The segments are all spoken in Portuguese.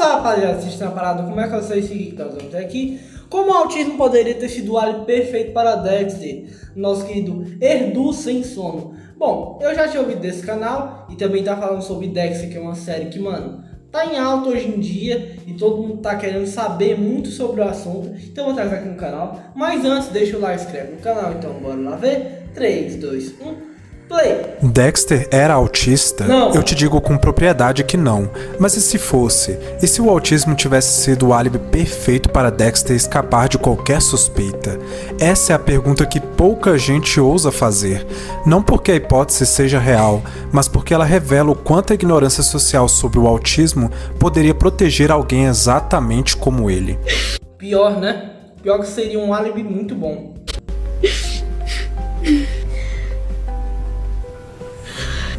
Fala, rapaziada, assistindo a parada, como é que eu sei que nós vamos ter aqui? Como o autismo poderia ter sido o álibi perfeito para Dexter, nosso querido Erdu sem sono. Bom, eu já tinha ouvido desse canal e também tá falando sobre Dexter, que é uma série que, mano, tá em alta hoje em dia e todo mundo tá querendo saber muito sobre o assunto, então eu vou trazer aqui no canal. Mas antes, deixa o like e inscreve no canal, então bora lá ver. 3, 2, 1... Play. Dexter era autista? Não. Eu te digo com propriedade que não. Mas e se fosse? E se o autismo tivesse sido o álibi perfeito para Dexter escapar de qualquer suspeita? Essa é a pergunta que pouca gente ousa fazer. Não porque a hipótese seja real, mas porque ela revela o quanto a ignorância social sobre o autismo poderia proteger alguém exatamente como ele. Pior, né? Pior que seria um álibi muito bom.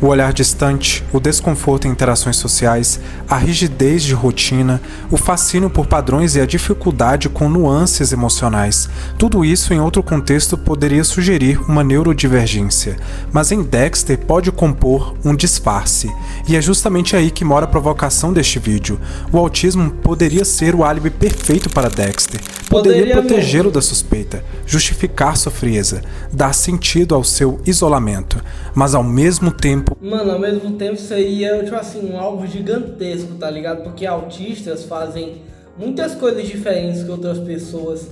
O olhar distante, o desconforto em interações sociais, a rigidez de rotina, o fascínio por padrões e a dificuldade com nuances emocionais. Tudo isso em outro contexto poderia sugerir uma neurodivergência, mas em Dexter pode compor um disfarce. E é justamente aí que mora a provocação deste vídeo. O autismo poderia ser o álibi perfeito para Dexter. Poderia protegê-lo da suspeita, justificar sua frieza, dar sentido ao seu isolamento, mas ao mesmo tempo... Mano, ao mesmo tempo seria, tipo assim, um alvo gigantesco, tá ligado? Porque autistas fazem muitas coisas diferentes que outras pessoas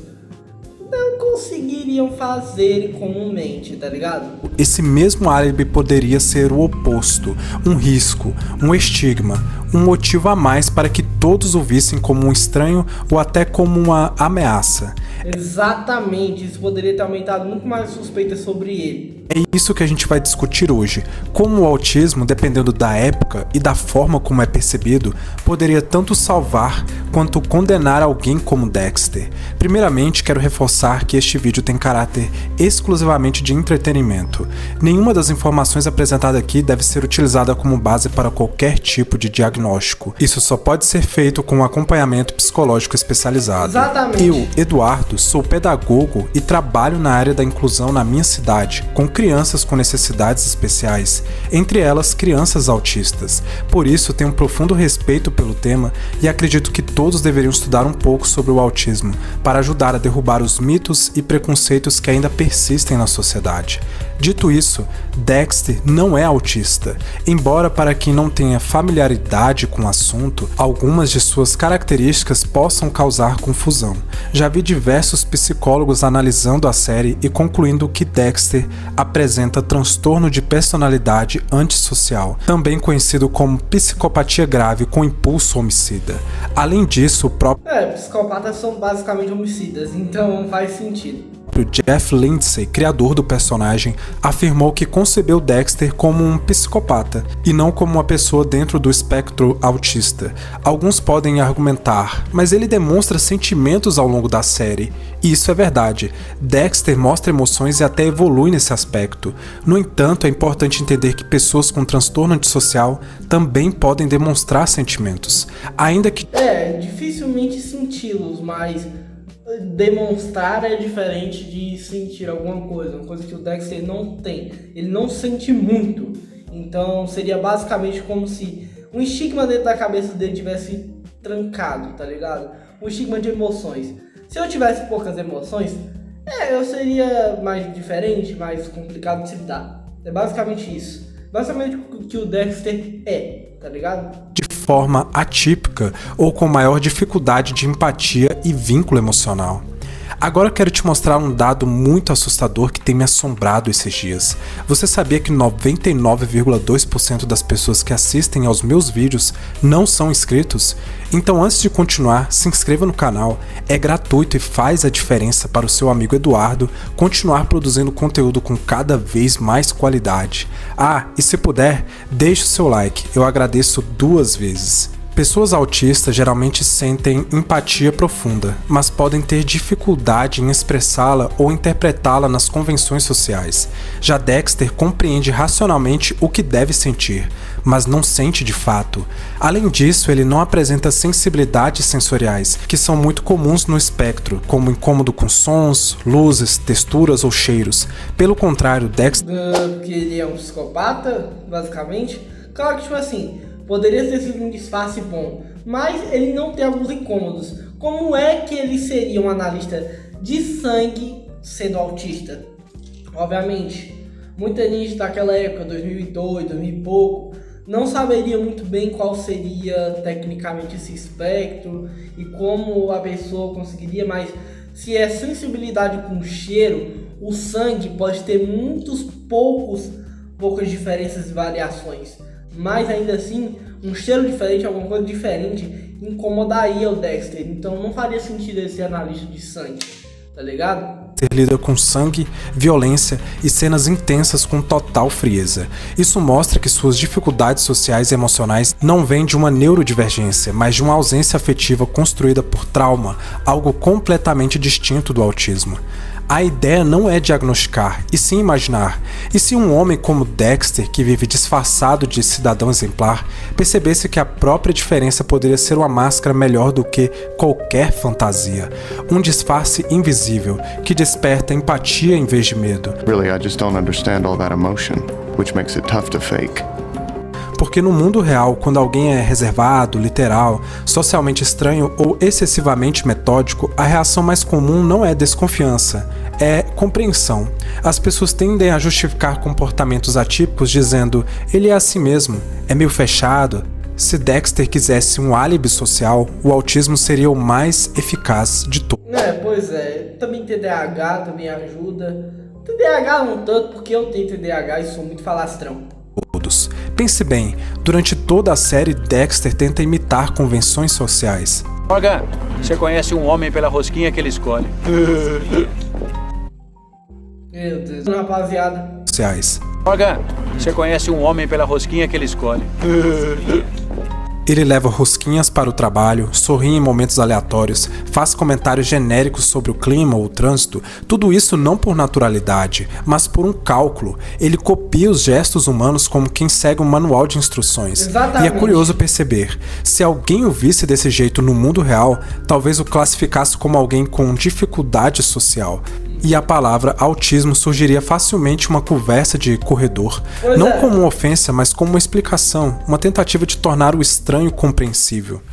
não conseguiriam fazer comumente, tá ligado? Esse mesmo álibi poderia ser o oposto, um risco, um estigma, um motivo a mais para que todos o vissem como um estranho ou até como uma ameaça. Exatamente, isso poderia ter aumentado muito mais suspeitas sobre ele. É isso que a gente vai discutir hoje. Como o autismo, dependendo da época e da forma como é percebido, poderia tanto salvar quanto condenar alguém como Dexter. Primeiramente, quero reforçar que este vídeo tem caráter exclusivamente de entretenimento. Nenhuma das informações apresentadas aqui deve ser utilizada como base para qualquer tipo de diagnóstico. Isso só pode ser feito com um acompanhamento psicológico especializado. Exatamente. Eu, Eduardo, sou pedagogo e trabalho na área da inclusão na minha cidade, com crianças com necessidades especiais, entre elas crianças autistas. Por isso, tenho um profundo respeito pelo tema e acredito que todos deveriam estudar um pouco sobre o autismo, para ajudar a derrubar os mitos e preconceitos que ainda persistem na sociedade. Dito isso, Dexter não é autista, embora para quem não tenha familiaridade com o assunto, algumas de suas características possam causar confusão. Já vi diversos psicólogos analisando a série e concluindo que Dexter apresenta transtorno de personalidade antissocial, também conhecido como psicopatia grave com impulso homicida. Além disso, o próprio psicopatas são basicamente homicidas, então faz sentido. Jeff Lindsay, criador do personagem, afirmou que concebeu Dexter como um psicopata e não como uma pessoa dentro do espectro autista. Alguns podem argumentar, mas ele demonstra sentimentos ao longo da série. E isso é verdade. Dexter mostra emoções e até evolui nesse aspecto. No entanto, é importante entender que pessoas com transtorno antissocial também podem demonstrar sentimentos, ainda que... dificilmente senti-los, mas... demonstrar é diferente de sentir alguma coisa, uma coisa que o Dexter não tem. Ele não sente muito, então seria basicamente como se um estigma dentro da cabeça dele tivesse trancado, tá ligado? Um estigma de emoções. Se eu tivesse poucas emoções, eu seria mais diferente, mais complicado de se lidar. É basicamente isso. Basicamente o que o Dexter é, tá ligado? De forma atípica ou com maior dificuldade de empatia e vínculo emocional. Agora eu quero te mostrar um dado muito assustador que tem me assombrado esses dias. Você sabia que 99,2% das pessoas que assistem aos meus vídeos não são inscritos? Então antes de continuar, se inscreva no canal, é gratuito e faz a diferença para o seu amigo Eduardo continuar produzindo conteúdo com cada vez mais qualidade. E se puder, deixe o seu like, eu agradeço 2 vezes. Pessoas autistas geralmente sentem empatia profunda, mas podem ter dificuldade em expressá-la ou interpretá-la nas convenções sociais. Já Dexter compreende racionalmente o que deve sentir, mas não sente de fato. Além disso, ele não apresenta sensibilidades sensoriais, que são muito comuns no espectro, como incômodo com sons, luzes, texturas ou cheiros. Pelo contrário, Dexter... que ele é um psicopata, basicamente. Claro que, tipo assim... poderia ter sido um disfarce bom, mas ele não tem alguns incômodos. Como é que ele seria um analista de sangue sendo autista? Obviamente, muita gente daquela época, 2002, 2000 e pouco, não saberia muito bem qual seria tecnicamente esse espectro e como a pessoa conseguiria, mas se é sensibilidade com cheiro, o sangue pode ter poucas diferenças e variações, mas ainda assim, um cheiro diferente, alguma coisa diferente, incomodaria o Dexter, então não faria sentido ele ser analista de sangue, tá ligado? Lida com sangue, violência e cenas intensas com total frieza. Isso mostra que suas dificuldades sociais e emocionais não vêm de uma neurodivergência, mas de uma ausência afetiva construída por trauma, algo completamente distinto do autismo. A ideia não é diagnosticar, e sim imaginar. E se um homem como Dexter, que vive disfarçado de cidadão exemplar, percebesse que a própria diferença poderia ser uma máscara melhor do que qualquer fantasia, um disfarce invisível que desperta empatia em vez de medo. Really, I just don't understand all that emotion, which makes it tough to fake. Porque no mundo real, quando alguém é reservado, literal, socialmente estranho ou excessivamente metódico, a reação mais comum não é desconfiança, é compreensão. As pessoas tendem a justificar comportamentos atípicos dizendo ele é assim mesmo, é meio fechado. Se Dexter quisesse um álibi social, o autismo seria o mais eficaz de todos. Pois é, também TDAH também ajuda. TDAH não tanto, porque eu tenho TDAH e sou muito falastrão. Pense bem, durante toda a série Dexter tenta imitar convenções sociais. Morgan, você conhece um homem pela rosquinha que ele escolhe. Meu Deus, rapaziada. Morgan, você conhece um homem pela rosquinha que ele escolhe. Ele leva rosquinhas para o trabalho, sorri em momentos aleatórios, faz comentários genéricos sobre o clima ou o trânsito, tudo isso não por naturalidade, mas por um cálculo. Ele copia os gestos humanos como quem segue um manual de instruções. Exatamente. E é curioso perceber, se alguém o visse desse jeito no mundo real, talvez o classificasse como alguém com dificuldade social. E a palavra autismo surgiria facilmente uma conversa de corredor, não como uma ofensa, mas como uma explicação, uma tentativa de tornar o estranho compreensível.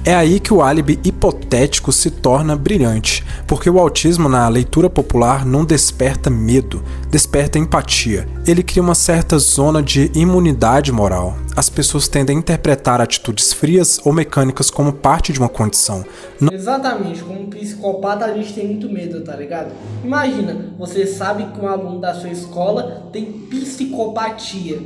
É aí que o álibi hipotético se torna brilhante, porque o autismo na leitura popular não desperta medo, desperta empatia. Ele cria uma certa zona de imunidade moral. As pessoas tendem a interpretar atitudes frias ou mecânicas como parte de uma condição. Exatamente, como psicopata a gente tem muito medo, tá ligado? Imagina, você sabe que um aluno da sua escola tem psicopatia.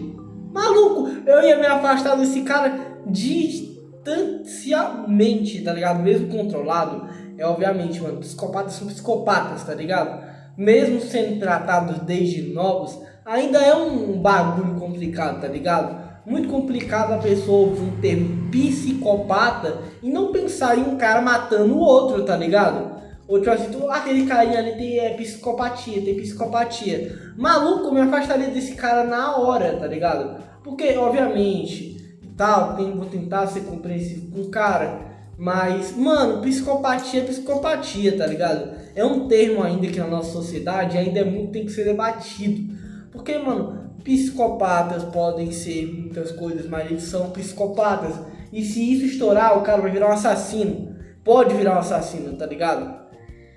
Maluco, eu ia me afastar desse cara distancialmente, tá ligado? Mesmo controlado, obviamente, mano, psicopatas são psicopatas, tá ligado? Mesmo sendo tratados desde novos, ainda é um bagulho complicado, tá ligado? Muito complicado a pessoa ouvir um termo psicopata e não pensar em um cara matando o outro, tá ligado? Ou tipo assim, aquele carinha ali tem psicopatia. Maluco, eu me afastaria desse cara na hora, tá ligado? Porque, obviamente, vou tentar ser compreensivo com o cara, mas, mano, psicopatia é psicopatia, tá ligado? É um termo ainda que na nossa sociedade ainda tem que ser debatido. Porque, mano, psicopatas podem ser muitas coisas, mas eles são psicopatas. E se isso estourar, o cara vai virar um assassino. Pode virar um assassino, tá ligado?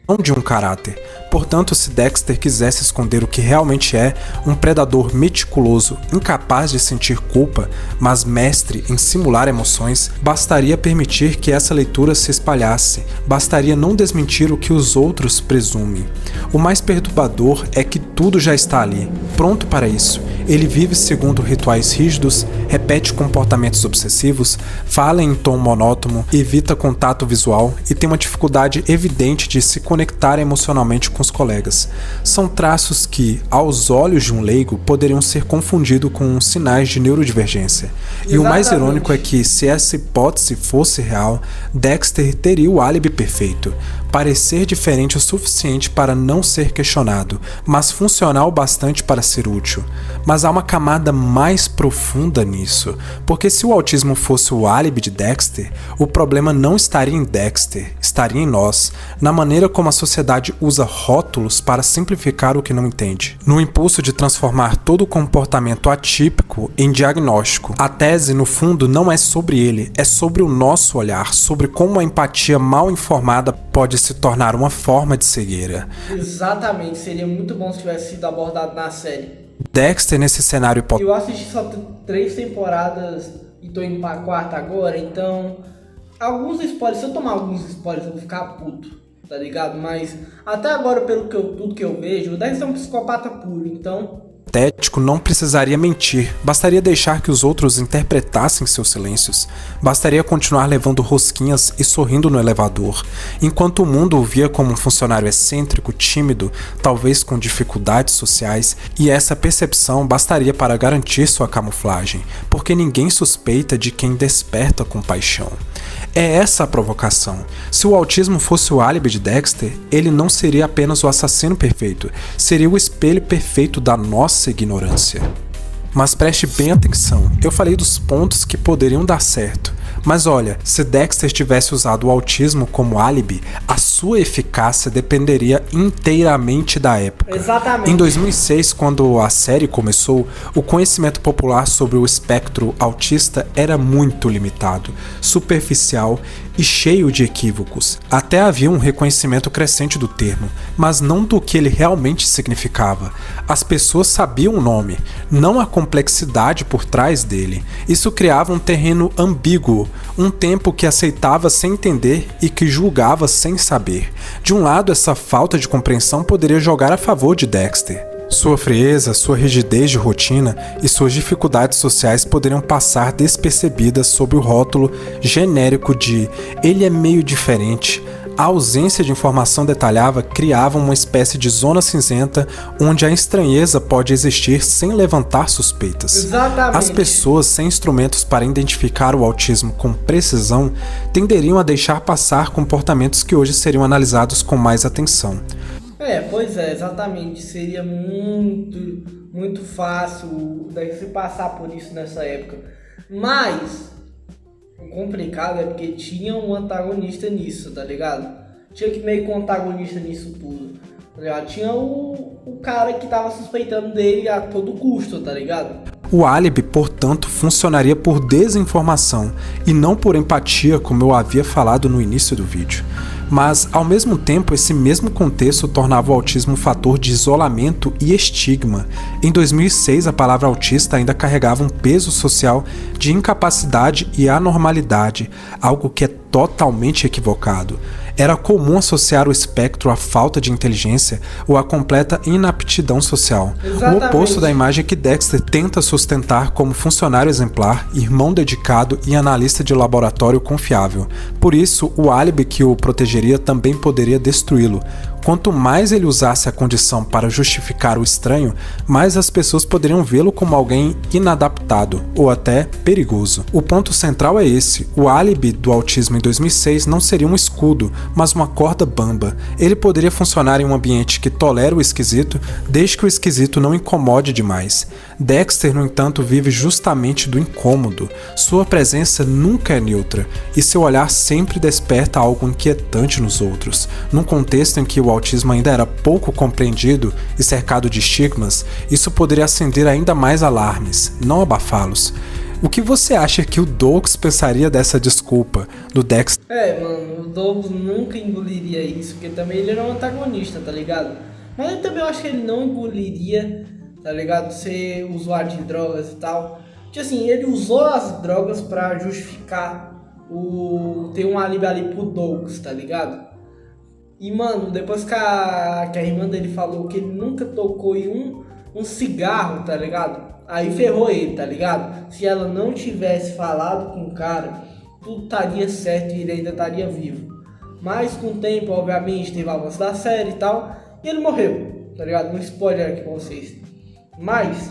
Não de um caráter. Portanto, se Dexter quisesse esconder o que realmente é, um predador meticuloso, incapaz de sentir culpa, mas mestre em simular emoções, bastaria permitir que essa leitura se espalhasse, bastaria não desmentir o que os outros presumem. O mais perturbador é que tudo já está ali, pronto para isso. Ele vive segundo rituais rígidos, repete comportamentos obsessivos, fala em tom monótono, evita contato visual e tem uma dificuldade evidente de se conectar emocionalmente com os colegas. São traços que, aos olhos de um leigo, poderiam ser confundidos com sinais de neurodivergência. Exatamente. E o mais irônico é que, se essa hipótese fosse real, Dexter teria o álibi perfeito. Parecer diferente o suficiente para não ser questionado, mas funcional o bastante para ser útil. Mas Mas há uma camada mais profunda nisso, porque se o autismo fosse o álibi de Dexter, o problema não estaria em Dexter, estaria em nós, na maneira como a sociedade usa rótulos para simplificar o que não entende. No impulso de transformar todo o comportamento atípico em diagnóstico. A tese, no fundo, não é sobre ele, é sobre o nosso olhar, sobre como a empatia mal informada pode se tornar uma forma de cegueira. Exatamente, seria muito bom se tivesse sido abordado na série. Dexter, nesse cenário Eu assisti só 3 temporadas e tô indo pra 4ª agora, então alguns spoilers, se eu tomar alguns spoilers eu vou ficar puto, tá ligado? Mas até agora, tudo que eu vejo, o Dexter é um psicopata puro, então hipotético não precisaria mentir, bastaria deixar que os outros interpretassem seus silêncios, bastaria continuar levando rosquinhas e sorrindo no elevador, enquanto o mundo o via como um funcionário excêntrico, tímido, talvez com dificuldades sociais, e essa percepção bastaria para garantir sua camuflagem, porque ninguém suspeita de quem desperta compaixão. É essa a provocação. Se o autismo fosse o álibi de Dexter, ele não seria apenas o assassino perfeito, seria o espelho perfeito da nossa ignorância. Mas preste bem atenção, eu falei dos pontos que poderiam dar certo. Mas olha, se Dexter tivesse usado o autismo como álibi, a sua eficácia dependeria inteiramente da época. Exatamente. Em 2006, quando a série começou, o conhecimento popular sobre o espectro autista era muito limitado, superficial e cheio de equívocos. Até havia um reconhecimento crescente do termo, mas não do que ele realmente significava. As pessoas sabiam o nome, não a complexidade por trás dele. Isso criava um terreno ambíguo, um tempo que aceitava sem entender e que julgava sem saber. De um lado, essa falta de compreensão poderia jogar a favor de Dexter. Sua frieza, sua rigidez de rotina e suas dificuldades sociais poderiam passar despercebidas sob o rótulo genérico de "ele é meio diferente". A ausência de informação detalhada criava uma espécie de zona cinzenta onde a estranheza pode existir sem levantar suspeitas. Exatamente. As pessoas sem instrumentos para identificar o autismo com precisão tenderiam a deixar passar comportamentos que hoje seriam analisados com mais atenção. Pois é, exatamente. Seria muito fácil se passar por isso nessa época. Mas o complicado é porque tinha um antagonista nisso, tá ligado? Tinha que meio que um antagonista nisso tudo, tá ligado? Tinha o cara que tava suspeitando dele a todo custo, tá ligado? O álibi, portanto, funcionaria por desinformação e não por empatia, como eu havia falado no início do vídeo. Mas, ao mesmo tempo, esse mesmo contexto tornava o autismo um fator de isolamento e estigma. Em 2006, a palavra autista ainda carregava um peso social de incapacidade e anormalidade, algo que é totalmente equivocado. Era comum associar o espectro à falta de inteligência ou à completa inaptidão social. Exatamente. O oposto da imagem que Dexter tenta sustentar como funcionário exemplar, irmão dedicado e analista de laboratório confiável. Por isso, o álibi que o protegeria também poderia destruí-lo. Quanto mais ele usasse a condição para justificar o estranho, mais as pessoas poderiam vê-lo como alguém inadaptado ou até perigoso. O ponto central é esse: o álibi do autismo em 2006 não seria um escudo, mas uma corda bamba. Ele poderia funcionar em um ambiente que tolera o esquisito, desde que o esquisito não incomode demais. Dexter, no entanto, vive justamente do incômodo. Sua presença nunca é neutra, e seu olhar sempre desperta algo inquietante nos outros. Num contexto em que o autismo ainda era pouco compreendido e cercado de estigmas, isso poderia acender ainda mais alarmes, não abafá-los. O que você acha que o Douglas pensaria dessa desculpa do Dexter? Mano, o Douglas nunca engoliria isso, porque também ele era um antagonista, tá ligado? Mas eu também acho que ele não engoliria, tá ligado? Ser usuário de drogas e tal. Porque assim, ele usou as drogas pra justificar ter um álibi ali pro Douglas, tá ligado? E mano, depois que a irmã dele falou que ele nunca tocou em um cigarro, tá ligado? Aí ferrou ele, tá ligado? Se ela não tivesse falado com o cara, tudo estaria certo e ele ainda estaria vivo. Mas com o tempo, obviamente, teve o avanço da série e tal, e ele morreu, tá ligado? Um spoiler aqui pra vocês. Mas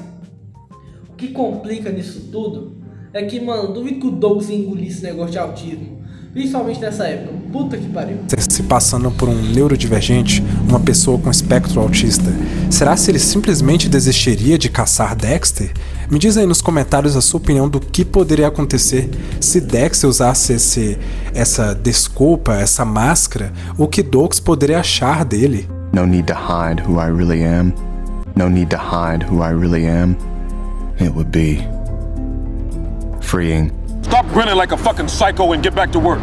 o que complica nisso tudo é que, mano, duvido que o Douglas engolisse esse negócio de autismo, principalmente nessa época. Puta que pariu. Se passando por um neurodivergente, uma pessoa com espectro autista, será se ele simplesmente desistiria de caçar Dexter? Me diz aí nos comentários a sua opinião do que poderia acontecer se Dexter usasse essa desculpa, essa máscara, o que Dox poderia achar dele. No need to hide who I really am. No need to hide who I really am. It would be freeing. Stop grinning like a fucking psycho and get back to work.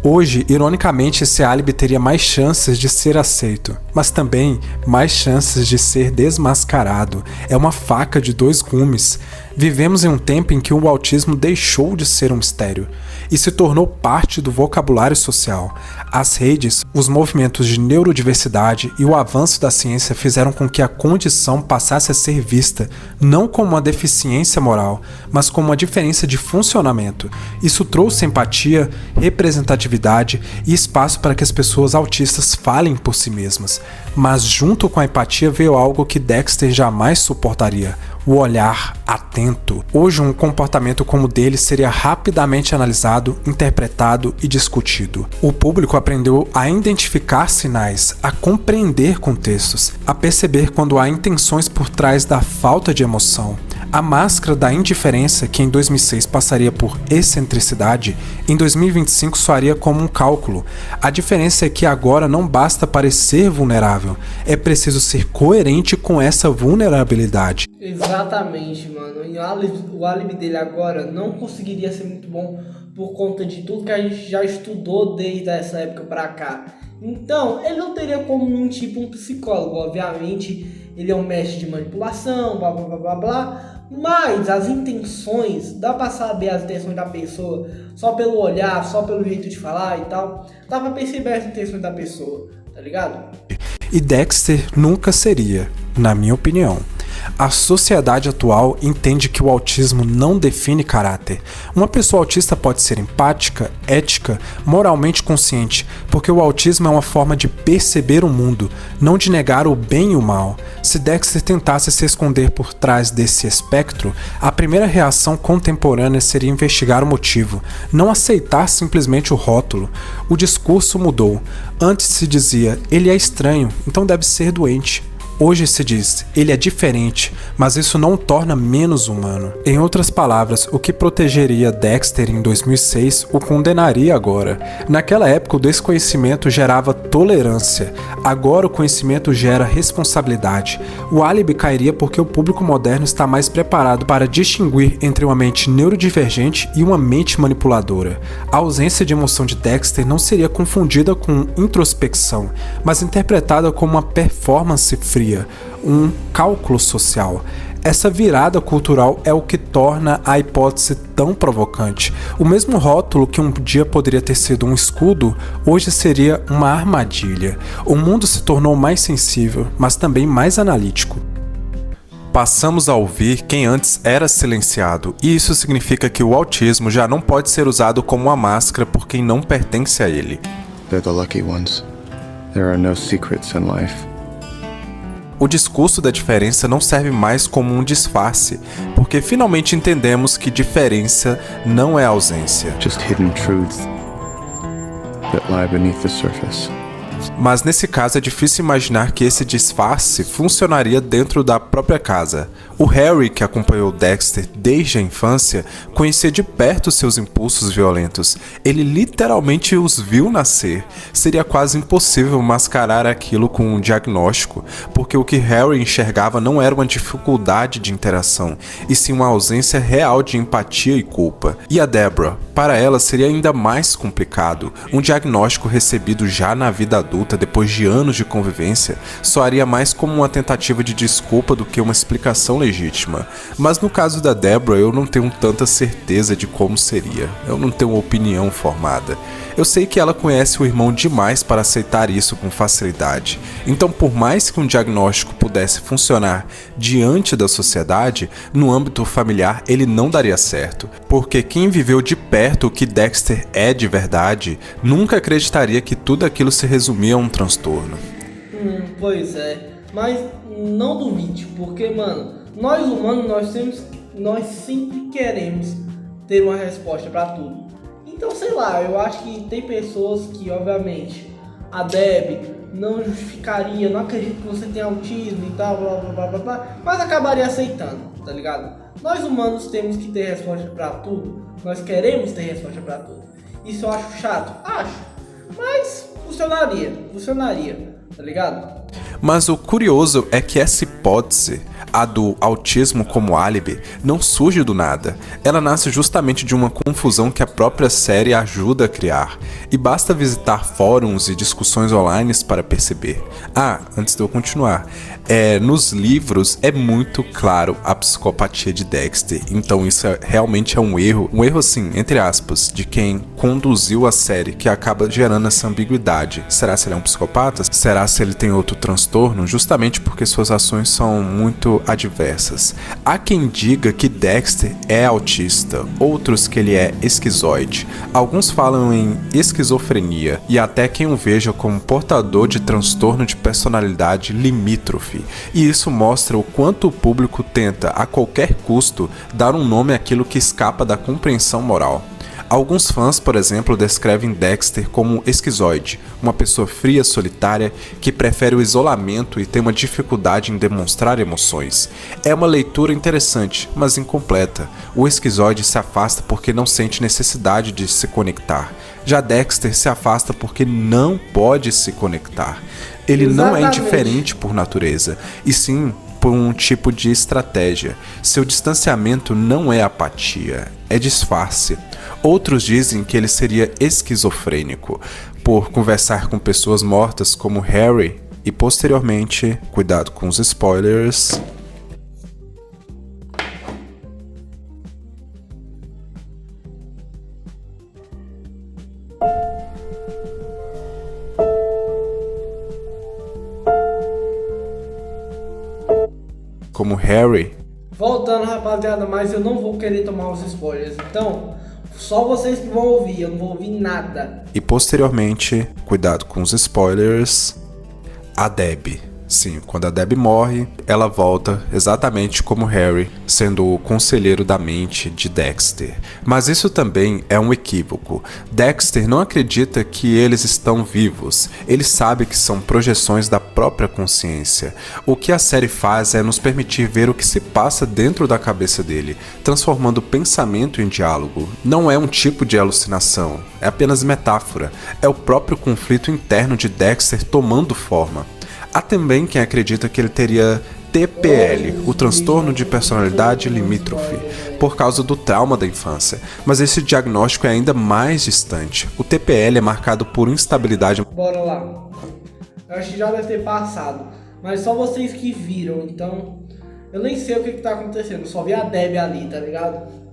Hoje, ironicamente, esse álibi teria mais chances de ser aceito, mas também mais chances de ser desmascarado. É uma faca de dois gumes. Vivemos em um tempo em que o autismo deixou de ser um mistério e se tornou parte do vocabulário social. As redes, os movimentos de neurodiversidade e o avanço da ciência fizeram com que a condição passasse a ser vista não como uma deficiência moral, mas como uma diferença de funcionamento. Isso trouxe empatia, representatividade e espaço para que as pessoas autistas falem por si mesmas. Mas junto com a empatia veio algo que Dexter jamais suportaria: o olhar atento. Hoje, um comportamento como o dele seria rapidamente analisado, interpretado e discutido. O público aprendeu a identificar sinais, a compreender contextos, a perceber quando há intenções por trás da falta de emoção. A máscara da indiferença, que em 2006 passaria por excentricidade, em 2025 soaria como um cálculo. A diferença é que agora não basta parecer vulnerável, é preciso ser coerente com essa vulnerabilidade. Exatamente, mano. E o álibi dele agora não conseguiria ser muito bom por conta de tudo que a gente já estudou desde essa época pra cá. Então, ele não teria como mentir pra um psicólogo. Obviamente, ele é um mestre de manipulação, blá blá blá blá blá. Mas as intenções, dá pra saber as intenções da pessoa só pelo olhar, só pelo jeito de falar e tal. Dá pra perceber as intenções da pessoa, tá ligado? E Dexter nunca seria, na minha opinião. A sociedade atual entende que o autismo não define caráter. Uma pessoa autista pode ser empática, ética, moralmente consciente, porque o autismo é uma forma de perceber o mundo, não de negar o bem e o mal. Se Dexter tentasse se esconder por trás desse espectro, a primeira reação contemporânea seria investigar o motivo, não aceitar simplesmente o rótulo. O discurso mudou. Antes se dizia, ele é estranho, então deve ser doente. Hoje se diz, ele é diferente, mas isso não o torna menos humano. Em outras palavras, o que protegeria Dexter em 2006 o condenaria agora. Naquela época o desconhecimento gerava tolerância, agora o conhecimento gera responsabilidade. O álibi cairia porque o público moderno está mais preparado para distinguir entre uma mente neurodivergente e uma mente manipuladora. A ausência de emoção de Dexter não seria confundida com introspecção, mas interpretada como uma performance fria, um cálculo social. Essa virada cultural é o que torna a hipótese tão provocante. O mesmo rótulo que um dia poderia ter sido um escudo, hoje seria uma armadilha. O mundo se tornou mais sensível, mas também mais analítico. Passamos a ouvir quem antes era silenciado, e isso significa que o autismo já não pode ser usado como uma máscara por quem não pertence a ele. They're the lucky ones. There are no secrets in life. O discurso da diferença não serve mais como um disfarce, porque finalmente entendemos que diferença não é ausência. Just hidden truths that lie beneath the surface. Mas nesse caso é difícil imaginar que esse disfarce funcionaria dentro da própria casa. O Harry, que acompanhou Dexter desde a infância, conhecia de perto seus impulsos violentos. Ele literalmente os viu nascer. Seria quase impossível mascarar aquilo com um diagnóstico, porque o que Harry enxergava não era uma dificuldade de interação, e sim uma ausência real de empatia e culpa. E a Deborah? Para ela seria ainda mais complicado. Um diagnóstico recebido já na vida adulta, depois de anos de convivência, soaria mais como uma tentativa de desculpa do que uma explicação legítima. Mas no caso da Deborah, eu não tenho tanta certeza de como seria. Eu não tenho uma opinião formada. Eu sei que ela conhece o irmão demais para aceitar isso com facilidade. Então, por mais que um diagnóstico pudesse funcionar diante da sociedade, no âmbito familiar ele não daria certo. Porque quem viveu de perto o que Dexter é de verdade, nunca acreditaria que tudo aquilo se resumia a um transtorno. Pois é, mas não duvide, porque, mano, nós humanos, nós sempre queremos ter uma resposta pra tudo. Então, sei lá, eu acho que tem pessoas que, obviamente, a Deb não justificaria, não acredito que você tem autismo e tal, blá blá blá blá blá, mas acabaria aceitando, tá ligado? Nós humanos temos que ter resposta pra tudo, nós queremos ter resposta pra tudo. Isso eu acho chato? Acho, mas funcionaria, tá ligado? Mas o curioso é que essa hipótese, a do autismo como álibi, não surge do nada. Ela nasce justamente de uma confusão que a própria série ajuda a criar. E basta visitar fóruns e discussões online para perceber. Ah, antes de eu continuar, nos livros é muito claro a psicopatia de Dexter. Então isso realmente é um erro assim, entre aspas, de quem conduziu a série, que acaba gerando essa ambiguidade. Será se ele é um psicopata? Será se ele tem outro transtorno? Justamente porque suas ações são muito adversas. Há quem diga que Dexter é autista, outros que ele é esquizoide. Alguns falam em esquizofrenia e até quem o veja como portador de transtorno de personalidade limítrofe. E isso mostra o quanto o público tenta, a qualquer custo, dar um nome àquilo que escapa da compreensão moral. Alguns fãs, por exemplo, descrevem Dexter como esquizoide, uma pessoa fria, solitária, que prefere o isolamento e tem uma dificuldade em demonstrar emoções. É uma leitura interessante, mas incompleta. O esquizoide se afasta porque não sente necessidade de se conectar. Já Dexter se afasta porque não pode se conectar. Ele não é indiferente por natureza, e sim por um tipo de estratégia. Seu distanciamento não é apatia, é disfarce. Outros dizem que ele seria esquizofrênico, por conversar com pessoas mortas como Harry e posteriormente, cuidado com os spoilers, Voltando, rapaziada, mas eu não vou querer tomar os spoilers, então só vocês que vão ouvir, eu não vou ouvir nada. E posteriormente, cuidado com os spoilers, a Deb. Sim, quando a Deb morre, ela volta exatamente como Harry, sendo o conselheiro da mente de Dexter. Mas isso também é um equívoco. Dexter não acredita que eles estão vivos. Ele sabe que são projeções da própria consciência. O que a série faz é nos permitir ver o que se passa dentro da cabeça dele, transformando o pensamento em diálogo. Não é um tipo de alucinação, é apenas metáfora. É o próprio conflito interno de Dexter tomando forma. Há também quem acredita que ele teria TPL, o transtorno de personalidade limítrofe, por causa do trauma da infância, mas esse diagnóstico é ainda mais distante. O TPL é marcado por instabilidade. Bora lá. Eu acho que já deve ter passado, mas só vocês que viram, então eu nem sei o que tá acontecendo, só vi a Deb ali, tá ligado?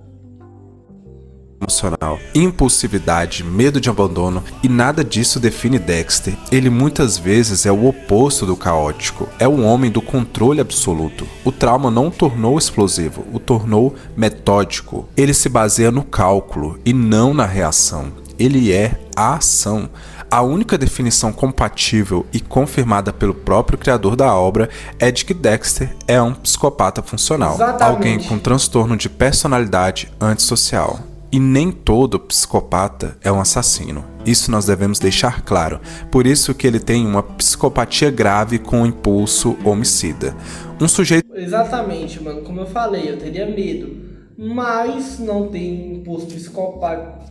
Emocional, impulsividade, medo de abandono, e nada disso define Dexter. Ele muitas vezes é o oposto do caótico, é um homem do controle absoluto. O trauma não o tornou explosivo, o tornou metódico. Ele se baseia no cálculo e não na reação. Ele é a ação. A única definição compatível e confirmada pelo próprio criador da obra é de que Dexter é um psicopata funcional, alguém com transtorno de personalidade antissocial. E nem todo psicopata é um assassino. Isso nós devemos deixar claro. Por isso que ele tem uma psicopatia grave com impulso homicida. Um sujeito... Exatamente, mano. Como eu falei, eu teria medo. Mas não tem impulso psicopata.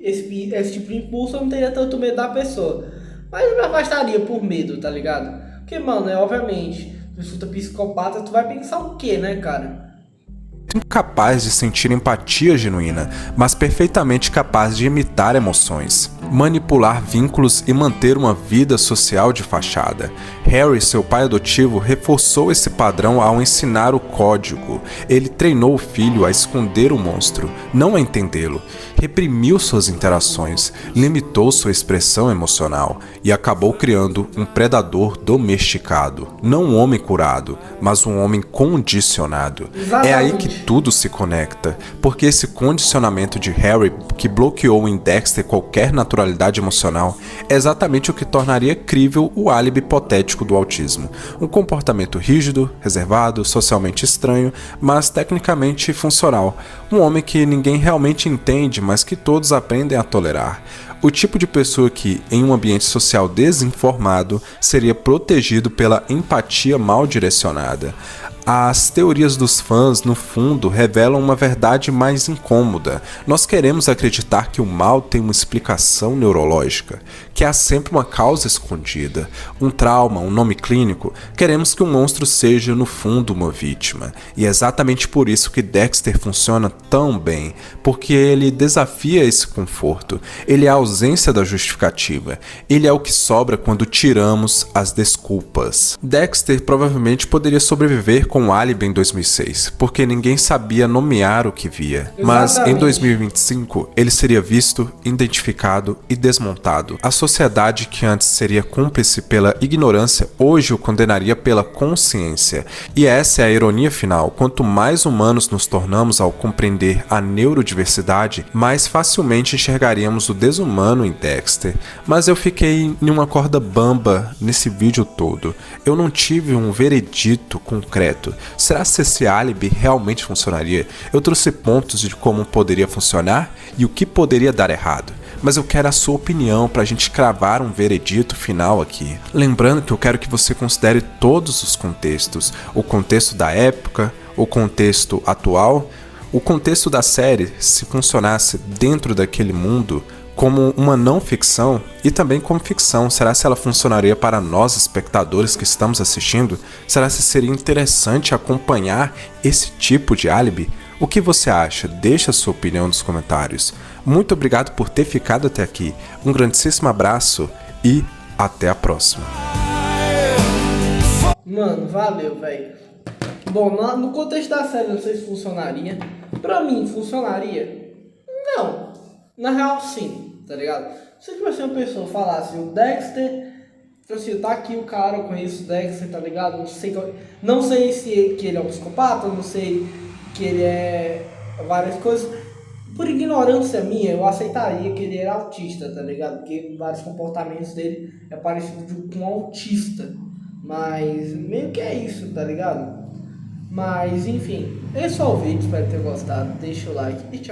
Esse tipo de impulso eu não teria tanto medo da pessoa. Mas eu me afastaria por medo, tá ligado? Porque, mano, obviamente, se você é psicopata, tu vai pensar o quê, né, cara? Capaz de sentir empatia genuína, mas perfeitamente capaz de imitar emoções, manipular vínculos e manter uma vida social de fachada. Harry, seu pai adotivo, reforçou esse padrão ao ensinar o código. Ele treinou o filho a esconder o monstro, não a entendê-lo. Reprimiu suas interações, limitou sua expressão emocional e acabou criando um predador domesticado. Não um homem curado, mas um homem condicionado. É aí que tudo se conecta, porque esse condicionamento de Harry, que bloqueou em Dexter qualquer naturalidade temporalidade emocional é exatamente o que tornaria crível o álibi hipotético do autismo. Um comportamento rígido, reservado, socialmente estranho, mas tecnicamente funcional. Um homem que ninguém realmente entende, mas que todos aprendem a tolerar. O tipo de pessoa que, em um ambiente social desinformado, seria protegido pela empatia mal direcionada. As teorias dos fãs, no fundo, revelam uma verdade mais incômoda. Nós queremos acreditar que o mal tem uma explicação neurológica, que há sempre uma causa escondida, um trauma, um nome clínico. Queremos que o monstro seja, no fundo, uma vítima. E é exatamente por isso que Dexter funciona tão bem, porque ele desafia esse conforto. Ele é a ausência da justificativa. Ele é o que sobra quando tiramos as desculpas. Dexter provavelmente poderia sobreviver com o álibi em 2006, porque ninguém sabia nomear o que via. Mas em 2025, ele seria visto, identificado e desmontado. A sociedade que antes seria cúmplice pela ignorância, hoje o condenaria pela consciência. E essa é a ironia final. Quanto mais humanos nos tornamos ao compreender a neurodiversidade, mais facilmente enxergaríamos o desumano em Dexter. Mas eu fiquei em uma corda bamba nesse vídeo todo. Eu não tive um veredito concreto. Será que esse álibi realmente funcionaria? Eu trouxe pontos de como poderia funcionar e o que poderia dar errado. Mas eu quero a sua opinião para a gente cravar um veredito final aqui. Lembrando que eu quero que você considere todos os contextos. O contexto da época, o contexto atual, o contexto da série, se funcionasse dentro daquele mundo, como uma não ficção e também como ficção. Será se ela funcionaria para nós, espectadores que estamos assistindo? Será se seria interessante acompanhar esse tipo de álibi? O que você acha? Deixa a sua opinião nos comentários. Muito obrigado por ter ficado até aqui. Um grandíssimo abraço e até a próxima. Mano, valeu, velho. Bom, no contexto da série, não sei se funcionaria. Pra mim, funcionaria? Não. Na real, sim, tá ligado? Se tipo assim, uma pessoa falasse, o Dexter, assim, tá aqui o cara, eu conheço o Dexter, tá ligado? Não sei se que ele é um psicopata, não sei que ele é várias coisas. Por ignorância minha, eu aceitaria que ele era autista, tá ligado? Porque vários comportamentos dele é parecido com um autista. Mas meio que é isso, tá ligado? Mas enfim, esse é o vídeo, espero ter gostado. Deixa o like e tchau.